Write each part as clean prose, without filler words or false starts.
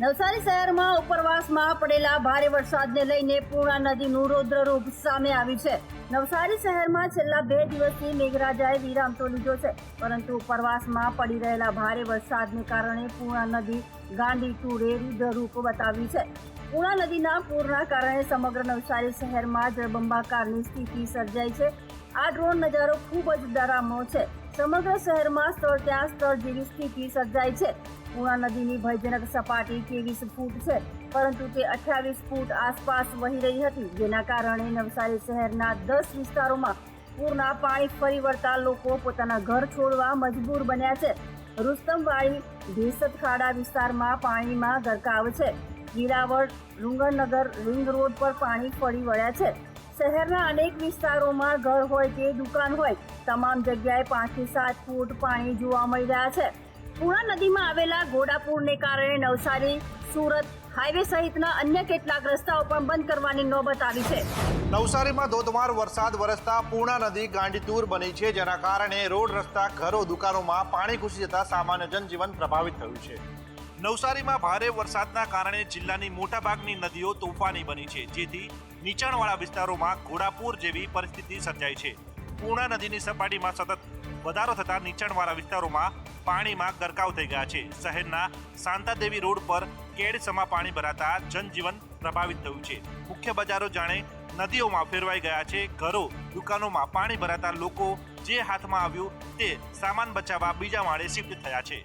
નવસારી શહેરમાં ઉપરવાસમાં પડેલા ભારે વરસાદને લઈને પૂર્ણા નદીનું રૌદ્ર રૂપ સામે આવ્યું છે। નવસારી શહેરમાં છેલ્લા 2 દિવસથી મેઘરાજાએ વિરામ તો લીધો છે, પરંતુ ઉપરવાસમાં પડી રહેલા ભારે વરસાદને કારણે પૂર્ણા નદી ગાંડી તૂરે રૌદ્ર રૂપ બતાવ્યું છે। પૂર્ણા નદીના પૂરના કારણે સમગ્ર નવસારી શહેરમાં જળબંબાકારની સ્થિતિ સર્જાઈ છે। આ ડ્રોન નજારો ખૂબ જ ડરામણો છે। સમગ્ર શહેરમાં સ્થળ ત્યાં સ્થળ જેવી સ્થિતિ સર્જાઈ છે। પૂર્ણા નદીની ભયજનક સપાટી 23 ફૂટ છે, પરંતુ તે 28 ફૂટ આસપાસ વહી રહી હતી, જેના કારણે નવસારી શહેરના 10 વિસ્તારોમાં પૂરના પાણી ફરી વળતા લોકો પોતાના ઘર છોડવા મજબૂર બન્યા છે। રુસ્તમવાડી ભેસત ખાડા વિસ્તારમાં પાણીમાં ગરકાવ છે। વીરાવળ ડુંગરનગર રિંગ રોડ પર પાણી ફરી વળ્યા છે। શહેરના અનેક વિસ્તારોમાં ઘર હોય કે દુકાન હોય, તમામ જગ્યાએ 5 થી 7 ફૂટ પાણી જોવા મળી રહ્યા છે। પૂર્ણા નદીમાં આવેલા ઘોડાપુરને કારણે નવસારી સુરત હાઈવે સહિતના અન્ય કેટલાક રસ્તાઓ પણ બંધ કરવાની નોબત આવી છે। નવસારીમાં ધોધમાર વરસાદ વરસતા પૂર્ણા નદી ગાંડીતુર બની છે, જેના કારણે રોડ રસ્તા ઘરો દુકાનોમાં પાણી ઘૂસી જતા સામાન્ય જનજીવન પ્રભાવિત થયું છે। નવસારીમાં ભારે વરસાદના કારણે જિલ્લાની મોટાભાગની નદીઓ તોફાની બની છે, જેથી નીચાણવાળા વિસ્તારોમાં ઘોડાપુર જેવી પરિસ્થિતિ સર્જાઈ છે। પૂર્ણા નદીની સપાટીમાં સતત વધારો થતા નીચાણવાળા વિસ્તારોમાં પાણીમાં ગરકાવ થઈ ગયા છે। શહેરના શાંતાદેવી રોડ પર કેડસમા પાણી ભરાતા જનજીવન પ્રભાવિત થયું છે। મુખ્ય બજારો જાણે નદીઓમાં ફેરવાઈ ગયા છે। ઘરો દુકાનોમાં પાણી ભરાતા લોકો જે હાથમાં આવ્યું તે સામાન બચાવવા બીજા માળે શિફ્ટ થયા છે।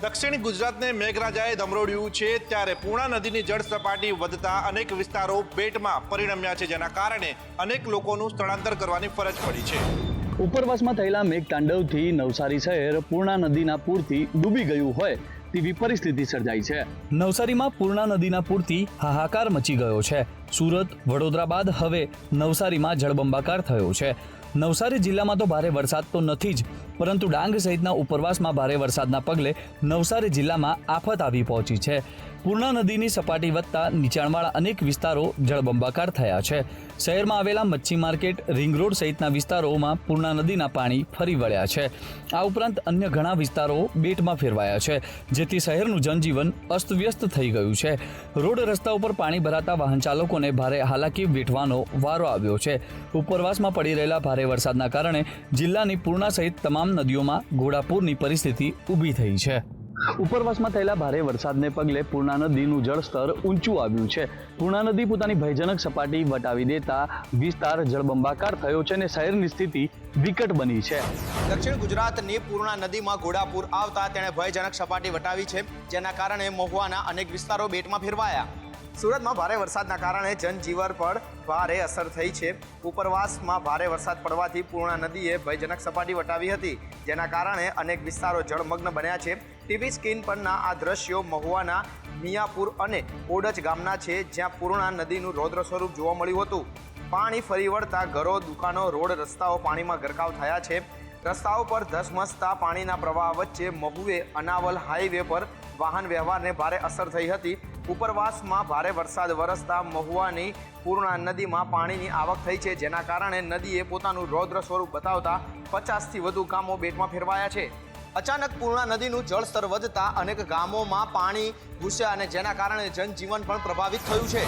દક્ષિણ ગુજરાતને મેઘરાજાએ ધમરોડ્યું છે, ત્યારે પૂર્ણા નદીની જળ સપાટી વધતા અનેક વિસ્તારો બેટમાં પરિણમ્યા છે, જેના કારણે અનેક લોકોનું સ્થળાંતર કરવાની ફરજ પડી છે। ઉપરવાસમાં થયેલા મેઘતાંડવથી નવસારી શહેર પૂર્ણા નદીના પૂરથી ડૂબી ગયું હોય તેવી પરિસ્થિતિ સર્જાઈ છે। નવસારીમાં પૂર્ણા નદીના પૂરથી હાહાકાર મચી ગયો છે। સુરત વડોદરા બાદ હવે નવસારીમાં જળબંબાકાર થયો છે। નવસારી જિલ્લામાં તો ભારે વરસાદ તો નથી જ, પરંતુ ડાંગ સહિતના ઉપરવાસમાં ભારે વરસાદના પગલે નવસારી જિલ્લામાં આફત આવી પહોંચી છે। પૂર્ણા નદીની સપાટી વધતા નીચાણવાળા અનેક વિસ્તારો જળબંબાકાર થયા છે। શહેરમાં આવેલા મચ્છી માર્કેટ, રિંગ રોડ સહિતના વિસ્તારોમાં પૂર્ણા નદીના પાણી ફરી વળ્યા છે। આ ઉપરાંત અન્ય ઘણા વિસ્તારો બેટમાં ફેરવાયા છે, જેથી શહેરનું જનજીવન અસ્તવ્યસ્ત થઈ ગયું છે। રોડ રસ્તા ઉપર પાણી ભરાતા વાહન ચાલકોને ભારે હાલાકી વેઠવાનો વારો આવ્યો છે। ઉપરવાસમાં પડી રહેલા ભારે વરસાદના કારણે જિલ્લાની પૂર્ણા સહિત તમામ નદીઓમાં ઘોડાપૂરની પરિસ્થિતિ ઊભી થઈ છે। ઉપરવાસમાં થયેલા ભારે વરસાદને પગલે પૂર્ણા નદીનું જળસ્તર ઊંચું આવ્યું છે। પૂર્ણા નદી પોતાની ભયજનક સપાટી વટાવી દેતા વિસ્તાર જળબંબાકાર થયો છે અને શહેરની સ્થિતિ વિકટ બની છે। દક્ષિણ ગુજરાતની પૂર્ણા નદીમાં ઘોડાપુર આવતા તેણે ભયજનક સપાટી વટાવી છે, જેના કારણે મહુવાના અનેક વિસ્તારો બેટમાં ફેરવાયા। સુરતમાં ભારે વરસાદના કારણે જનજીવન પર ભારે અસર થઈ છે। ઉપરવાસમાં ભારે વરસાદ પડવાથી પૂર્ણા નદીએ ભયજનક સપાટી વટાવી હતી, જેના કારણે અનેક વિસ્તારો જળમગ્ન બન્યા છે। ટીવી સ્ક્રીન પરના આ દ્રશ્યો મહુવાના મિયાપુર અને ઓડજ ગામના છે, જ્યાં પૂર્ણા નદીનું રૌદ્ર સ્વરૂપ જોવા મળ્યું હતું। પાણી ફરી વળતા ઘરો દુકાનો રોડ રસ્તાઓ પાણીમાં ગરકાવ થયા છે। રસ્તાઓ પર ધસમસતા પાણીના પ્રવાહ વચ્ચે મહુવે અનાવલ હાઈવે પર વાહન વ્યવહારને ભારે અસર થઈ હતી। ઉપરવાસમાં ભારે વરસાદ વરસતા મહુવાની પૂર્ણા નદીમાં પાણીની આવક થઈ છે, જેના કારણે નદીએ પોતાનું રૌદ્ર સ્વરૂપ બતાવતા 50થી વધુ ગામો બેટમાં ફેરવાયા છે। અચાનક પૂર્ણા નદીનું જળસ્તર વધતા અનેક ગામોમાં પાણી ઘૂસ્યા અને જેના કારણે જનજીવન પણ પ્રભાવિત થયું છે।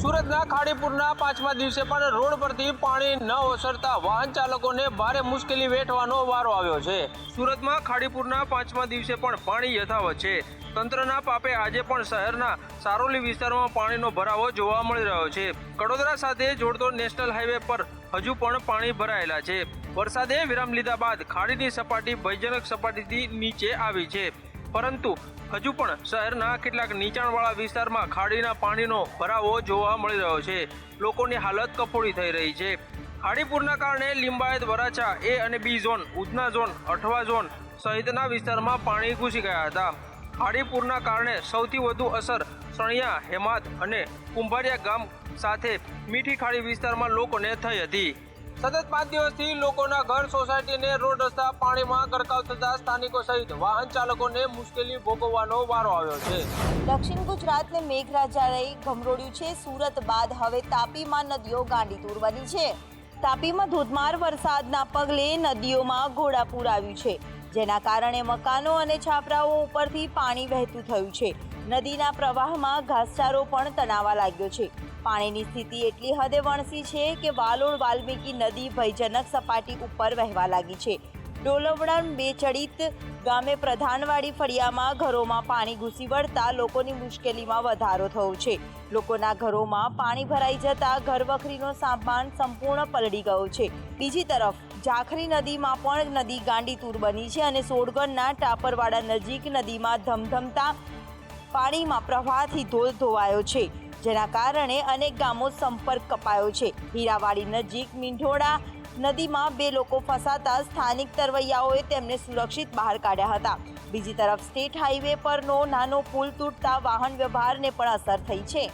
સુરતના ખાડીપુરના 5મા દિવસે પણ રોડ પરથી પાણી ન ઓસરતા વાહન ચાલકોને ભારે મુશ્કેલી વેઠવાનો વારો આવ્યો છે। સુરતમાં ખાડીપુરના 5મા દિવસે પણ પાણી યથાવત છે। તંત્રના પાપે આજે પણ શહેરના સારોલી વિસ્તારમાં પાણીનો ભરાવો જોવા મળી રહ્યો છે। કડોદરા સાથે જોડતો નેશનલ હાઈવે પર હજુ પણ પાણી ભરાયેલા છે। વરસાદે વિરામ લીધા બાદ ખાડીની સપાટી ભયજનક સપાટીથી નીચે આવી છે, પરંતુ હજુ પણ શહેરના કેટલાક નીચાણવાળા વિસ્તારમાં ખાડીના પાણીનો ભરાવો જોવા મળી રહ્યો છે। લોકોની હાલત કફોડી થઈ રહી છે। ખાડીપુરના કારણે લિંબાયત, વરાછા A અને B zone, Udhna zone, Athwa zone સહિતના વિસ્તારમાં પાણી ઘૂસી ગયા હતા। ખાડીપુરના કારણે સૌથી વધુ અસર સણિયા, હેમાદ અને કુંભારિયા ગામ સાથે મીઠી ખાડી વિસ્તારમાં લોકોને થઈ હતી। સતત 5 દિવસથી લોકોના ઘર, સોસાયટી અને રોડ રસ્તા પાણીમાં ગરકાવ થતા સ્થાનિકો સહિત વાહન ચાલકોને મુશ્કેલી ભોગવવાનો વારો આવ્યો છે। દક્ષિણ ગુજરાતને મેઘરાજાએ ગમરોડ્યું છે। સુરત બાદ હવે તાપીમાં નદીઓ ગાંડીતુર બની છે। તાપીમાં ધોધમાર વરસાદના પગલે નદીઓમાં ઘોડાપૂર આવ્યું છે, જેના કારણે મકાનો અને છાપરાઓ ઉપરથી પાણી વહેતું થયું છે। નદીના પ્રવાહમાં ઘાસચારો પણ તણાવા લાગ્યો છે. પાણીની સ્થિતિ એટલી હદે વણસી છે કે વાલોડ વાલ્મીકી નદી ભયજનક સપાટી ઉપર વહેવા લાગી છે. ડોલવણ બેચડિત ગામે પ્રધાનવાડી ફળિયામાં ઘરોમાં પાણી ઘૂસી વળતા લોકોની મુશ્કેલીમાં વધારો થયો છે. લોકોના ઘરોમાં પાણી ભરાઈ જતા ઘરવખરીનો સામાન સંપૂર્ણ પલળી ગયો છે. બીજી તરફ જાખરી નદીમાં પણ નદી ગાંડીતુર બની છે અને સોડગઢના ટાપરવાડા નજીક નદીમાં ધમધમતા પાણીમાં પ્રવાહથી ધોધ ધોવાયો છે, જેના કારણે અનેક ગામો સંપર્ક કપાયો છે. હીરાવાડી નજીક મીંઢોળા નદીમાં 2 લોકો ફસાતા સ્થાનિક તરવૈયાઓએ તેમને સુરક્ષિત બહાર કાઢ્યા હતા. બીજી તરફ સ્ટેટ હાઈવે પરનો નાનો પુલ તૂટતા વાહન વ્યવહારને પણ અસર થઈ છે.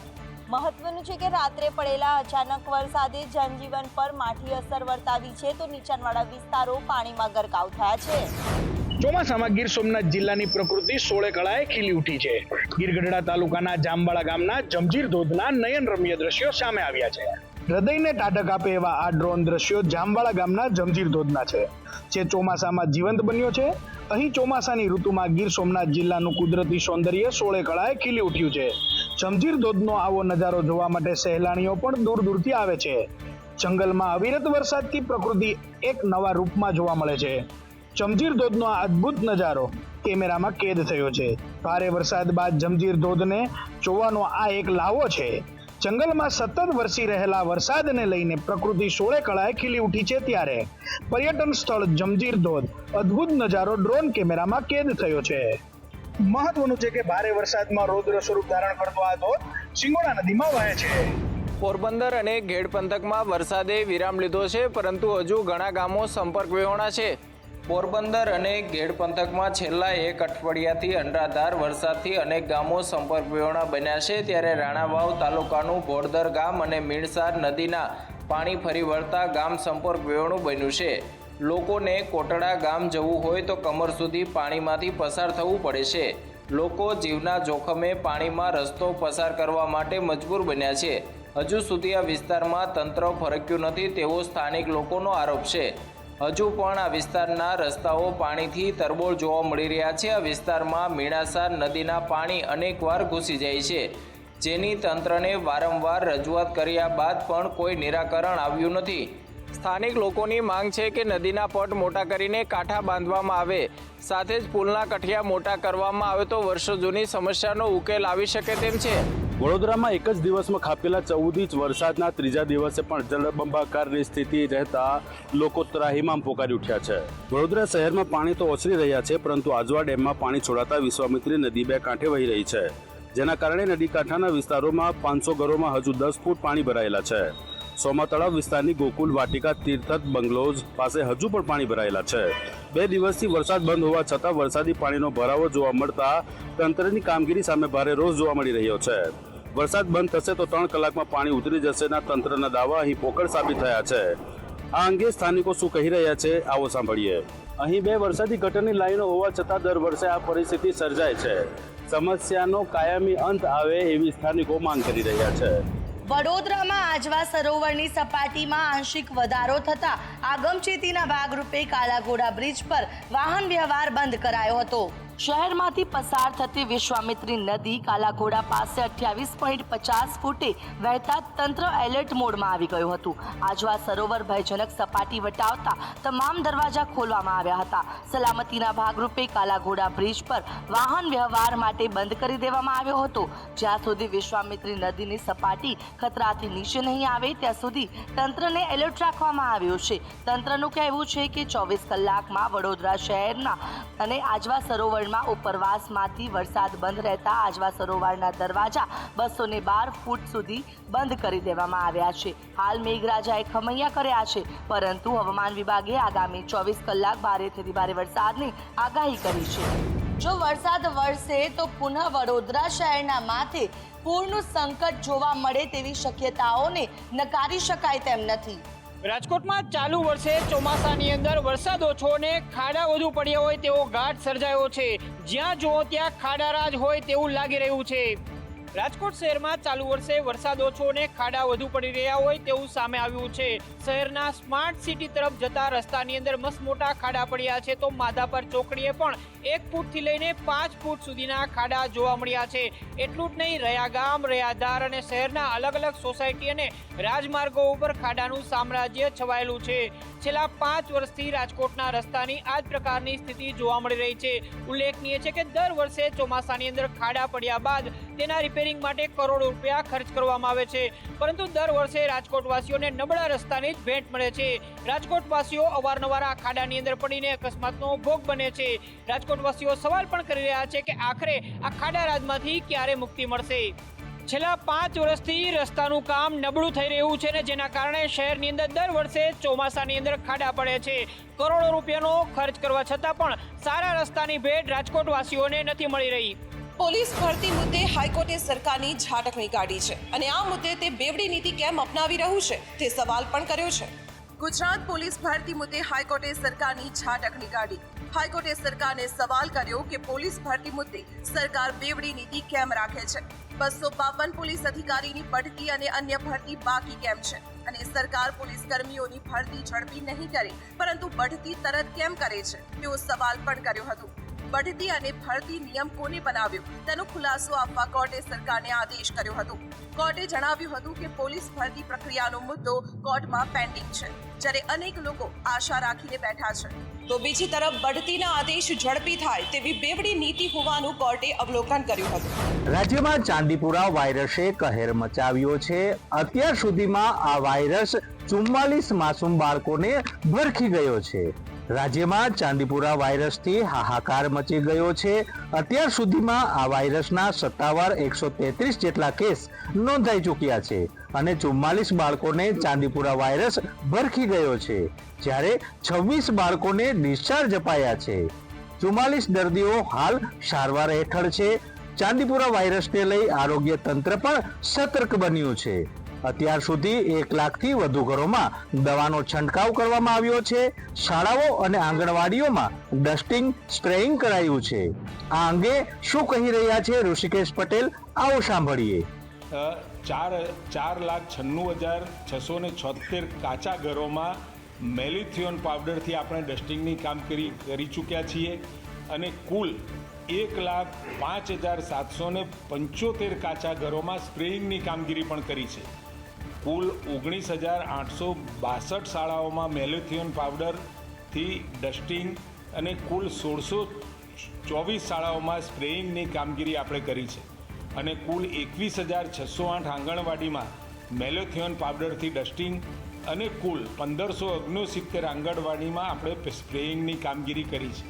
મહત્વનું છે કે રાત્રે પડેલા અચાનક વરસાદે જનજીવન પર માઠી અસર વર્તાવી છે, તો નીચાણવાળા વિસ્તારો પાણીમાં ગરકાવ થયા છે. ચોમાસામાં ગીર સોમનાથ જિલ્લાની પ્રકૃતિ સોળે કળાએ ખીલી ઉઠી છે. ગીરગઢડા તાલુકાના જામબાળા ગામના જમજીર ધોધના નયનરમ્ય દ્રશ્યો સામે આવ્યા છે. હૃદયને ટાઢક આપે એવા આ ડ્રોન દ્રશ્યો જામબાળા ગામના જમજીર ધોધના છે, જે ચોમાસામાં જીવંત બન્યો છે. અહીં ચોમાસાની ઋતુમાં ગીર સોમનાથ જિલ્લાનું કુદરતી સૌંદર્ય સોળે કળાએ ખીલી ઉઠ્યું છે. જમજીર ધોધનો આવો નજારો જોવા માટે સહેલાણીઓ પણ દૂર દૂરથી આવે છે. જંગલમાં અવિરત વરસાદથી પ્રકૃતિ એક નવા રૂપમાં જોવા મળે છે. જમજીર ધોધનો આ અદ્ભુત નજારો કેમેરામાં કેદ થયો છે. ભારે વરસાદ બાદ જમજીર ધોધને જોવાનો આ એક લાવો છે. જંગલમાં સતત વરસી રહેલા વરસાદને લઈને પ્રકૃતિ સોળે કળાએ ખીલી ઉઠી છે, ત્યારે પર્યટન સ્થળ જમજીર ધોધ અદ્ભુત નજારો ડ્રોન કેમેરામાં કેદ થયો છે. મહત્વનું છે કે ભારે વરસાદમાં રૌદ્ર સ્વરૂપ ધારણ કરતો આ ધોધ સિંગોડા નદીમાં વહે છે. પોરબંદર અને ઘેડ પંથકમાં વરસાદે વિરામ લીધો છે, પરંતુ હજુ ઘણા ગામો સંપર્ક વિહોણા છે. પોરબંદર અને ઘેડ પંથકમાં છેલ્લા 1 અઠવાડિયાથી અનરાધાર વરસાદથી અનેક ગામો સંપર્ક વિહોણા બન્યા છે. ત્યારે રાણાવાવ તાલુકાનું ભોડદર ગામ અને મીણસાર નદીના પાણી ફરી વળતા ગામ સંપર્ક વિહોણું બન્યું છે. લોકોને કોટડા ગામ જવું હોય તો કમર સુધી પાણીમાંથી પસાર થવું પડે છે. લોકો જીવના જોખમે પાણીમાં રસ્તો પસાર કરવા માટે મજબૂર બન્યા છે. હજુ સુધી આ વિસ્તારમાં તંત્ર ફરક્યું નથી તેવો સ્થાનિક લોકોનો આરોપ છે. હજુ પણ આ વિસ્તારના રસ્તાઓ પાણીથી તરબોળ જોવા મળી રહ્યા છે. આ વિસ્તારમાં મીણાસાર નદીના પાણી અનેકવાર ઘૂસી જાય છે, જેની તંત્રને વારંવાર રજૂઆત કર્યા બાદ પણ કોઈ નિરાકરણ આવ્યું નથી. સ્થાનિક લોકોની માંગ છે કે નદીના પટ મોટા કરીને કાંઠા બાંધવામાં આવે, સાથે જ પુલના કઠિયા મોટા કરવામાં આવે તો વર્ષો જૂની સમસ્યાનો ઉકેલ આવી શકે તેમ છે. વડોદરામાં એક જ દિવસમાં ખાબકેલા 14 ઇંચ વરસાદના ત્રીજા દિવસે પણ જળબંબાકારની સ્થિતિ રહેતા લોકો ત્રાહિમામ પોકારી ઉઠ્યા છે. વડોદરા શહેરમાં પાણી તો ઓસરી રહ્યા છે, પરંતુ આજવા ડેમમાં પાણી છોડાતા વિશ્વામિત્રી નદી 2 કાંઠે વહી રહી છે, જેના કારણે નદી કાંઠાના વિસ્તારોમાં 500 ઘરોમાં હજુ 10 ફૂટ પાણી ભરાયેલા છે. સોમા તળાવ વિસ્તારની ગોકુલ વાટિકા તીર્થક બંગલોઝ પાસે હજુ પણ પાણી ભરાયેલા છે. 2 દિવસથી વરસાદ બંધ હોવા છતાં વરસાદી પાણીનો ભરાવો જોવા મળતા તંત્રની કામગીરી સામે ભારે રોષ જોવા મળી રહ્યો છે. વરસાદ બંધ થશે તો 3 કલાકમાં પાણી ઉતરી જશેના તંત્રના દાવા અહીં પોકળ સાબિત થયા છે. આ અંગે સ્થાનિકો શું કહી રહ્યા છે, આવો સાંભળીએ. અહીં 2 વરસાદી ગટરની લાઈનો હોવા છતાં દર વર્ષે આ પરિસ્થિતિ સર્જાય છે. સમસ્યાનો કાયમી અંત આવે એવી સ્થાનિકો માંગ કરી રહ્યા છે. વડોદરામાં આજવા સરોવરની સપાટીમાં આંશિક વધારો થતા આગમચેતીના ભાગરૂપે કાલાઘોડા બ્રિજ પર વાહન વ્યવહાર બંધ કરાયો હતો. શહેરમાંથી પસાર થતી વિશ્વામિત્રી નદી કાલાઘોડા પાસે 28.50 ફૂટે વહેતા તંત્ર એલર્ટ મોડમાં આવી ગયું હતું. આજવા સરોવર ભયજનક સપાટી વટાવતા તમામ દરવાજા ખોલવામાં આવ્યા હતા. સલામતીના ભાગરૂપે કાલાઘોડા બ્રિજ પર વાહન વ્યવહાર માટે બંધ કરી દેવામાં આવ્યો હતો. જ્યાં સુધી વિશ્વામિત્રી નદીની સપાટી ખતરાથી નીચે નહીં આવે ત્યાં સુધી તંત્રને એલર્ટ રાખવામાં આવ્યું છે. તંત્રનું કહેવું છે કે 24 કલાકમાં વડોદરા શહેરના અને આજવા સરોવરમાં ઉપરવાસમાંથી વરસાદ બંધ રહેતા આજવા સરોવરના દરવાજા 212 ફૂટ સુધી બંધ કરી દેવામાં આવ્યા છે. હાલ મેઘરાજાએ ખમૈયા કર્યા છે, પરંતુ હવામાન વિભાગે આગામી 24 કલાક ભારેથી ભારે વરસાદની આગાહી કરી છે. જો વરસાદ વરસે તો પુનઃ વડોદરા શહેરના માથે પૂરનું સંકટ જોવા મળે તેવી શક્યતાઓને નકારી શકાય તેમ નથી. રાજકોટમાં ચાલુ વર્ષે ચોમાસાની અંદર વરસાદ ઓછો અને ખાડા વધુ પડ્યા હોય તેવો ઘાટ સર્જાયો છે. જ્યાં જુઓ ત્યાં ખાડારાજ હોય તેવું લાગી રહ્યું છે. રાજકોટ શહેરમાં ચાલુ વર્ષે વરસાદ ઓછો અને ખાડા વધુ પડી રહ્યા હોય તેવું સામે આવ્યું છે. શહેરના સ્માર્ટ સિટી તરફ જતા રસ્તાની અંદર મસ્ત મોટા ખાડા પડ્યા છે, તો માધાપર ચોકડીએ પણ 1 ફૂટથી લઈને 5 ફૂટ સુધીના ખાડા જોવા મળ્યા છે. એટલું જ નહીં, રહ્યા ગામ, રયાધાર અને શહેરના અલગ અલગ સોસાયટી અને રાજમાર્ગો ઉપર ખાડાનું સામ્રાજ્ય છવાયેલું છે. છેલ્લા 5 વર્ષથી રાજકોટના રસ્તાની આ જ પ્રકારની સ્થિતિ જોવા મળી રહી છે. ઉલ્લેખનીય છે કે દર વર્ષે ચોમાસાની અંદર ખાડા પડ્યા બાદ તેના રિપેરિંગ માટે કરોડો રૂપિયા ખર્ચ કરવામાં આવે છે, પરંતુ દર વર્ષે રાજકોટવાસીઓને નબળા રસ્તાની જ ભેટ મળે છે. રાજકોટવાસીઓ અવારનવાર આ ખાડાની અંદર પડીને અકસ્માતનો ભોગ બને છે. રાજકોટવાસીઓ સવાલ પણ કરી રહ્યા છે કે આખરે આ ખાડા રાજમાંથી ક્યારે મુક્તિ મળશે. છેલ્લા 5 વર્ષથી રસ્તાનું કામ નબળું થઈ રહ્યું છે ને જેના કારણે શહેરની અંદર દર વર્ષે ચોમાસાની અંદર ખાડા પડે છે. કરોડો રૂપિયાનો ખર્ચ કરવા છતાં પણ સારા રસ્તાની ભેટ રાજકોટવાસીઓને નથી મળી રહી. પોલીસ ભરતી મુદ્દે હાઈકોર્ટે સરકારની ઝાટકણી કાઢી છે અને આ મુદ્દે તે બેવડી નીતિ કેમ અપનાવી રહ્યું છે તે સવાલ પણ કર્યો છે. ગુજરાત પોલીસ ભરતી મુદ્દે હાઈકોર્ટે સરકારની ઝાટકણી કાઢી. હાઈકોર્ટે સરકારને સવાલ કર્યો કે પોલીસ ભરતી મુદ્દે સરકાર બેવડી નીતિ કેમ રાખે છે. 252 પોલીસ અધિકારીની બઢતી અને અન્ય ભરતી બાકી કેમ છે, અને સરકાર પોલીસ કર્મીઓની ભરતી ઝડપી નહીં કરે પરંતુ બઢતી તરત કેમ કરે છે તેવો સવાલ પણ કર્યો હતો. બઢતી અને ભરતી નિયમ કોને બનાવ્યો તેનો ખુલાસો આપવા કોર્ટે સરકારને આદેશ કર્યો હતો. કોર્ટે જણાવ્યું હતું કે પોલીસ ભરતી પ્રક્રિયાનો મુદ્દો કોર્ટમાં પેન્ડિંગ છે, જ્યારે અનેક લોકો આશા રાખીને બેઠા છે. તો બીજી તરફ બઢતીના આદેશ ઝડપી થાય તેવી બેવડી નીતિ હોવાનું કોર્ટે અવલોકન કર્યું હતું. રાજ્યમાં ચાંદીપુરા વાયરસે કહેર મચાવ્યો છે. અત્યાર સુધીમાં આ વાયરસ 44 માસૂમ બાળકોને ભરખી ગયો છે. રાજ્યમાં ચાંદીપુરા વાયરસથી હાહાકાર મચી ગયો છે. અત્યાર સુધીમાં આ વાયરસના સત્તાવાર 133 જેટલા કેસ નોંધાઈ ચૂક્યા છે અને 44 બાળકોને ચાંદીપુરા વાયરસ ભરખી ગયો છે, જ્યારે 26 બાળકોને ડિસ્ચાર્જ અપાયા છે. 44 દર્દીઓ હાલ સારવાર હેઠળ છે. ચાંદીપુરા વાયરસને લઈ આરોગ્ય તંત્ર પણ સતર્ક બન્યું છે. અત્યાર સુધી 1 લાખથી વધુ ઘરોમાં દવાનો છંટકાવ કરવામાં આવ્યો છે. શાળાઓ અને આંગણવાડીઓમાં ડસ્ટિંગ, સ્પ્રેઇંગ કરાયું છે. આ અંગે શું કહી રહ્યા છે ઋષિકેશ પટેલ, આવો સાંભળીએ. 4,96,676 કાચા ઘરોમાં મેલિથિયોન પાવડરથી આપણે ડસ્ટિંગની કામગીરી કરી ચૂક્યા છીએ અને કુલ 1,05,775 કાચા ઘરોમાં સ્પ્રેઇંગની કામગીરી પણ કરી છે. કુલ 19,862 શાળાઓમાં મેલિથિયોન પાવડરથી ડસ્ટિંગ અને કુલ 1,624 શાળાઓમાં સ્પ્રેઇંગની કામગીરી આપણે કરી છે અને કુલ 21,608 આંગણવાડીમાં મેલિથિયોન પાવડરથી ડસ્ટિંગ અને કુલ 1,569 આંગણવાડીમાં આપણે સ્પ્રેઇંગની કામગીરી કરી છે.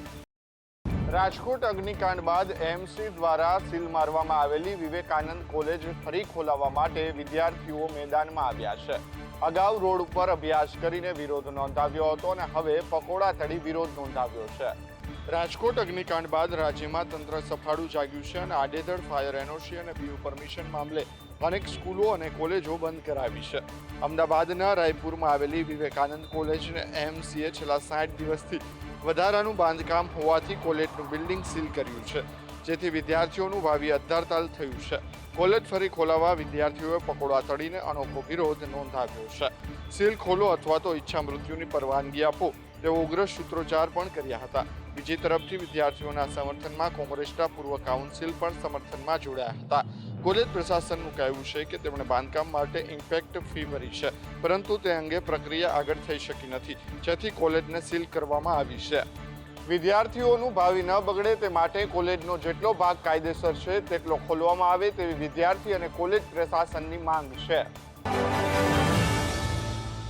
રાજકોટ અગ્નિકાંડ બાદ એમસી દ્વારા સીલ મારવામાં આવેલી વિવેકાનંદ કોલેજ ફરી ખોલાવવા માટે વિદ્યાર્થીઓ મેદાનમાં આવ્યા છે. અગાઉ રોડ ઉપર અભ્યાસ કરીને વિરોધ નોંધાવ્યો હતો અને હવે પકોડા તળી વિરોધ નોંધાવ્યો છે. રાજકોટ અગ્નિકાંડ બાદ રાજ્યમાં તંત્ર સફાળું જાગ્યું છે અને આડેધડ ફાયર એનઓસી અને પીયુ પરમિશન મામલે અનેક સ્કૂલો અને કોલેજો બંધ કરાવી છે. અમદાવાદના રાયપુરમાં આવેલી વિવેકાનંદ કોલેજને એમસીએ છેલ્લા 60 દિવસથી વધારાનું બાંધકામ હોવાથી કોલેજનું બિલ્ડિંગ સીલ કર્યું છે, જેથી વિદ્યાર્થીઓનું ભાવિ અદ્ધારતાલ થયું છે. કોલેજ ફરી ખોલાવવા વિદ્યાર્થીઓએ પકોડા તળીને અનોખો વિરોધ નોંધાવ્યો છે. સીલ ખોલો અથવા તો ઈચ્છા મૃત્યુની પરવાનગી આપો તેવો ઉગ્ર સૂત્રોચ્ચાર પણ કર્યા હતા. બીજી તરફથી વિદ્યાર્થીઓના સમર્થનમાં કોંગ્રેસના પૂર્વ કાઉન્સિલ પણ સમર્થનમાં જોડાયા હતા. કોલેજ પ્રશાસનનું કહેવું છે કે તેમણે બાંધકામ માટે ઇમ્પેક્ટ ફી ભરી છે, પરંતુ તે અંગે પ્રક્રિયા આગળ થઈ શકી નથી, જેથી કોલેજને સીલ કરવામાં આવી છે. વિદ્યાર્થીઓનું ભાવિ ન બગડે તે માટે કોલેજનો જેટલો ભાગ કાયદેસર છે તેટલો ખોલવામાં આવે તેવી વિદ્યાર્થી અને કોલેજ પ્રશાસનની માંગ છે.